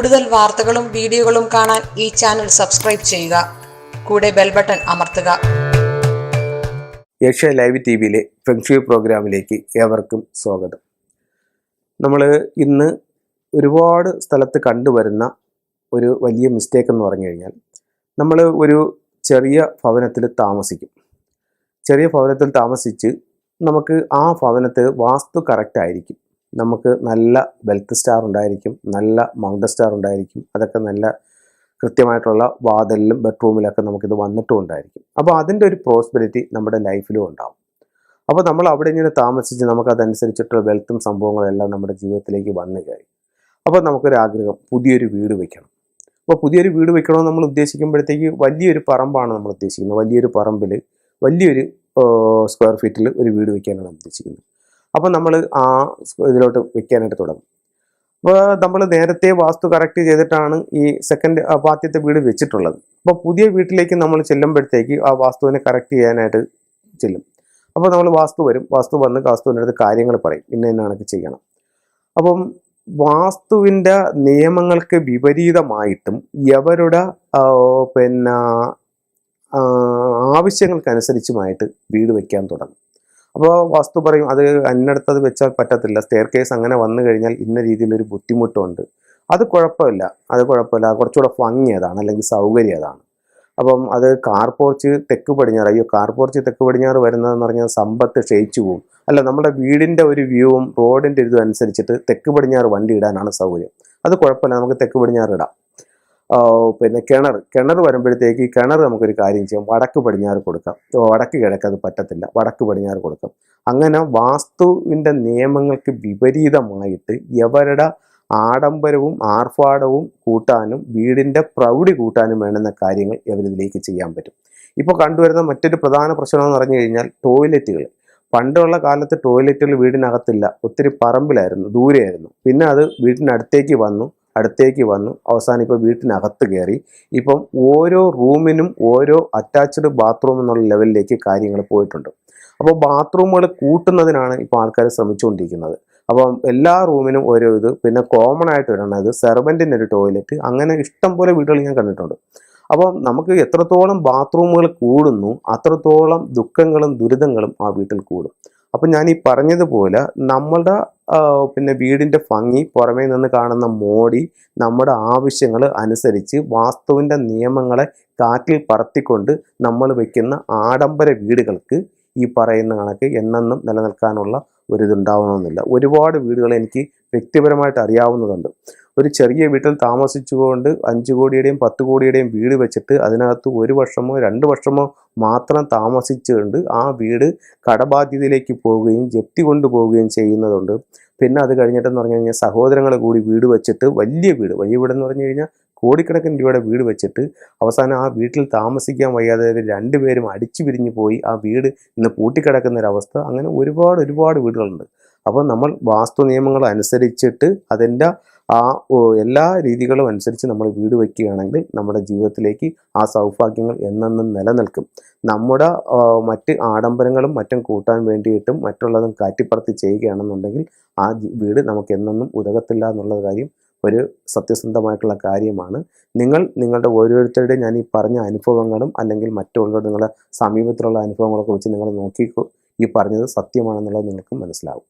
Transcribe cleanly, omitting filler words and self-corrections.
കൂടുതൽ വാർത്തകളും വീഡിയോകളും കാണാൻ ഈ ചാനൽ സബ്സ്ക്രൈബ് ചെയ്യുക. കൂടെ ബെൽ ബട്ടൺ അമർത്തുക. ഏഷ്യ ലൈവ് ടിവിയിലെ ഫെങ്ഷുയി പ്രോഗ്രാമിലേക്ക് ഏവർക്കും സ്വാഗതം. നമ്മൾ ഇന്ന് ഒരുപാട് സ്ഥലത്ത് കണ്ടുവരുന്ന ഒരു വലിയ മിസ്റ്റേക്ക് എന്ന് പറഞ്ഞു കഴിഞ്ഞാൽ, നമ്മൾ ഒരു ചെറിയ ഭവനത്തിൽ താമസിക്കും. ചെറിയ ഭവനത്തിൽ താമസിച്ച് നമുക്ക് ആ ഭവനത്തിൽ വാസ്തു കറക്റ്റ് ആയിരിക്കും. നമുക്ക് നല്ല വെൽത്ത് സ്റ്റാർ ഉണ്ടായിരിക്കും, നല്ല മൗണ്ട് സ്റ്റാർ ഉണ്ടായിരിക്കും, അതൊക്കെ നല്ല കൃത്യമായിട്ടുള്ള വാതിലിലും ബെഡ്റൂമിലൊക്കെ നമുക്കിത് വന്നിട്ടും ഉണ്ടായിരിക്കും. അപ്പോൾ അതിൻ്റെ ഒരു പ്രോസ്പെരിറ്റി നമ്മുടെ ലൈഫിലും ഉണ്ടാവും. അപ്പോൾ നമ്മൾ അവിടെ ഇങ്ങനെ താമസിച്ച് നമുക്കതനുസരിച്ചിട്ടുള്ള വെൽത്തും സംഭവങ്ങളെല്ലാം നമ്മുടെ ജീവിതത്തിലേക്ക് വന്നു കയറി. അപ്പോൾ നമുക്കൊരാഗ്രഹം പുതിയൊരു വീട് വയ്ക്കണം. അപ്പോൾ പുതിയൊരു വീട് വയ്ക്കണമെന്ന് നമ്മൾ ഉദ്ദേശിക്കുമ്പോഴത്തേക്ക് വലിയൊരു പറമ്പാണ് നമ്മൾ ഉദ്ദേശിക്കുന്നത്. വലിയൊരു പറമ്പിൽ വലിയൊരു സ്ക്വയർ ഫീറ്റിൽ ഒരു വീട് വയ്ക്കാനാണ് ഉദ്ദേശിക്കുന്നത്. അപ്പോൾ നമ്മൾ ആ ഇതിലോട്ട് വെക്കാനായിട്ട് തുടങ്ങും. അപ്പോൾ നമ്മൾ നേരത്തെ വാസ്തു കറക്റ്റ് ചെയ്തിട്ടാണ് ഈ ആദ്യത്തെ വീട് വെച്ചിട്ടുള്ളത്. അപ്പോൾ പുതിയ വീട്ടിലേക്ക് നമ്മൾ ചെല്ലുമ്പോഴത്തേക്ക് ആ വാസ്തുവിനെ കറക്റ്റ് ചെയ്യാനായിട്ട് ചെല്ലും. അപ്പോൾ നമ്മൾ വാസ്തു വന്ന് വാസ്തുവിൻ്റെ അടുത്ത് കാര്യങ്ങൾ പറയും, ഇന്നതൊക്കെ ചെയ്യണം. അപ്പം വാസ്തുവിൻ്റെ നിയമങ്ങൾക്ക് വിപരീതമായിട്ടും എവരുടെ ആവശ്യങ്ങൾക്കനുസരിച്ചുമായിട്ട് വീട് വയ്ക്കാൻ തുടങ്ങും. അപ്പോൾ വാസ്തു പറയും, അത് അന്നടുത്തത് വെച്ചാൽ പറ്റത്തില്ല, സ്റ്റെയർ കേസ് അങ്ങനെ വന്നു കഴിഞ്ഞാൽ ഇന്ന രീതിയിലൊരു ബുദ്ധിമുട്ടുണ്ട്, അത് കുഴപ്പമില്ല, കുറച്ചുകൂടെ ഭംഗി അതാണ്, അല്ലെങ്കിൽ സൗകര്യം അതാണ്. അപ്പം അത് കാർ പോർച്ച് തെക്ക് പടിഞ്ഞാറ് വരുന്നതെന്ന് പറഞ്ഞാൽ സമ്പത്ത് ക്ഷയിച്ചു പോകും. അല്ല, നമ്മുടെ വീടിൻ്റെ ഒരു വ്യൂവും റോഡിൻ്റെ ഇതും അനുസരിച്ചിട്ട് തെക്ക് പടിഞ്ഞാറ് വണ്ടി ഇടാനാണ് സൗകര്യം. അത് കുഴപ്പമില്ല, നമുക്ക് തെക്ക് പടിഞ്ഞാറ് ഇടാം. കിണർ വരുമ്പോഴത്തേക്ക് നമുക്കൊരു കാര്യം ചെയ്യാം, വടക്ക് പടിഞ്ഞാറ് കൊടുക്കാം. വടക്ക് കിഴക്ക് അത് പറ്റത്തില്ല, വടക്ക് പടിഞ്ഞാറ് കൊടുക്കാം. അങ്ങനെ വാസ്തുവിൻ്റെ നിയമങ്ങൾക്ക് വിപരീതമായിട്ട് എവരുടെ ആഡംബരവും ആർഭാടവും കൂട്ടാനും വീടിൻ്റെ പ്രൗഢി കൂട്ടാനും വേണ്ടുന്ന കാര്യങ്ങൾ ഇവരിതിലേക്ക് ചെയ്യാൻ പറ്റും. ഇപ്പോൾ കണ്ടുവരുന്ന മറ്റൊരു പ്രധാന പ്രശ്നം എന്ന് പറഞ്ഞു കഴിഞ്ഞാൽ ടോയ്ലറ്റുകൾ. പണ്ടുള്ള കാലത്ത് ടോയ്ലറ്റുകൾ വീടിനകത്തില്ല, ഒത്തിരി പറമ്പിലായിരുന്നു, ദൂരെയായിരുന്നു. പിന്നെ അത് വീടിനടുത്തേക്ക് വന്നു അവസാനം ഇപ്പോൾ വീട്ടിനകത്ത് കയറി. ഇപ്പം ഓരോ റൂമിനും ഓരോ അറ്റാച്ച്ഡ് ബാത്റൂം എന്നുള്ള ലെവലിലേക്ക് കാര്യങ്ങൾ പോയിട്ടുണ്ട്. അപ്പോൾ ബാത്റൂമുകൾ കൂട്ടുന്നതിനാണ് ഇപ്പോൾ ആൾക്കാർ ശ്രമിച്ചുകൊണ്ടിരിക്കുന്നത്. അപ്പം എല്ലാ റൂമിനും ഓരോ ഇത്, പിന്നെ കോമൺ ആയിട്ട് വരണത് സെർവൻറ്റിൻ്റെ ഒരു ടോയ്ലറ്റ്, അങ്ങനെ ഇഷ്ടം പോലെ വീടുകൾ ഞാൻ കണ്ടിട്ടുണ്ട്. അപ്പം നമുക്ക് എത്രത്തോളം ബാത്റൂമുകൾ കൂടുന്നു അത്രത്തോളം ദുഃഖങ്ങളും ദുരിതങ്ങളും ആ വീട്ടിൽ കൂടും. അപ്പം ഞാൻ ഈ പറഞ്ഞതുപോലെ നമ്മളുടെ വീടിൻ്റെ ഭംഗി, പുറമേ നിന്ന് കാണുന്ന മോടി, നമ്മുടെ ആവശ്യങ്ങൾ അനുസരിച്ച് വാസ്തുവിൻ്റെ നിയമങ്ങളെ കാറ്റിൽ പറത്തിക്കൊണ്ട് നമ്മൾ വയ്ക്കുന്ന ആഡംബര വീടുകൾക്ക് ഈ പറയുന്ന കണക്ക് എന്നെന്നും നിലനിൽക്കാനുള്ള ഒരിതുണ്ടാവണമെന്നില്ല. ഒരുപാട് വീടുകൾ എനിക്ക് വ്യക്തിപരമായിട്ട് അറിയാവുന്നതുണ്ട്. ഒരു ചെറിയ വീട്ടിൽ താമസിച്ചുകൊണ്ട് 5 കോടിയുടെയും 10 കോടിയുടെയും വീട് വെച്ചിട്ട് അതിനകത്ത് 1 വർഷമോ 2 വർഷമോ മാത്രം താമസിച്ചുകൊണ്ട് ആ വീട് കടബാധ്യതയിലേക്ക് പോവുകയും ജപ്തി കൊണ്ടുപോവുകയും ചെയ്യുന്നതുണ്ട്. പിന്നെ അത് കഴിഞ്ഞിട്ടെന്ന് പറഞ്ഞു കഴിഞ്ഞാൽ സഹോദരങ്ങൾ കൂടി വീട് വെച്ചിട്ട് വലിയ വീടെന്ന് പറഞ്ഞു കഴിഞ്ഞാൽ കോടിക്കണക്കിന് രൂപയുടെ വീട് വെച്ചിട്ട് അവസാനം ആ വീട്ടിൽ താമസിക്കാൻ വയ്യാതെ 2 പേരും അടിച്ചു പിരിഞ്ഞു പോയി ആ വീട് ഇന്ന് പൂട്ടിക്കിടക്കുന്നൊരവസ്ഥ. അങ്ങനെ ഒരുപാട് വീടുകളുണ്ട്. അപ്പോൾ നമ്മൾ വാസ്തു നിയമങ്ങൾ അനുസരിച്ചിട്ട് അതിൻ്റെ എല്ലാ രീതികളും അനുസരിച്ച് നമ്മൾ വീട് വയ്ക്കുകയാണെങ്കിൽ നമ്മുടെ ജീവിതത്തിലേക്ക് ആ സൗഭാഗ്യങ്ങൾ എന്നെന്നും നിലനിൽക്കും. നമ്മുടെ മറ്റ് ആഡംബരങ്ങളും മറ്റും കൂട്ടാൻ വേണ്ടിയിട്ടും മറ്റുള്ളതും കാറ്റിപ്പറത്തി ചെയ്യുകയാണെന്നുണ്ടെങ്കിൽ ആ വീട് നമുക്ക് എന്നെന്നും ഉതകത്തില്ല എന്നുള്ള കാര്യം ഒരു സത്യസന്ധമായിട്ടുള്ള കാര്യമാണ്. നിങ്ങളുടെ ഓരോരുത്തരുടെയും ഞാൻ ഈ പറഞ്ഞ അനുഭവങ്ങളും അല്ലെങ്കിൽ മറ്റുള്ള നിങ്ങളുടെ സമീപത്തിലുള്ള അനുഭവങ്ങളൊക്കെ വെച്ച് നിങ്ങൾ നോക്കിക്കോ, ഈ പറഞ്ഞത് സത്യമാണെന്നുള്ളത് നിങ്ങൾക്ക് മനസ്സിലാവും.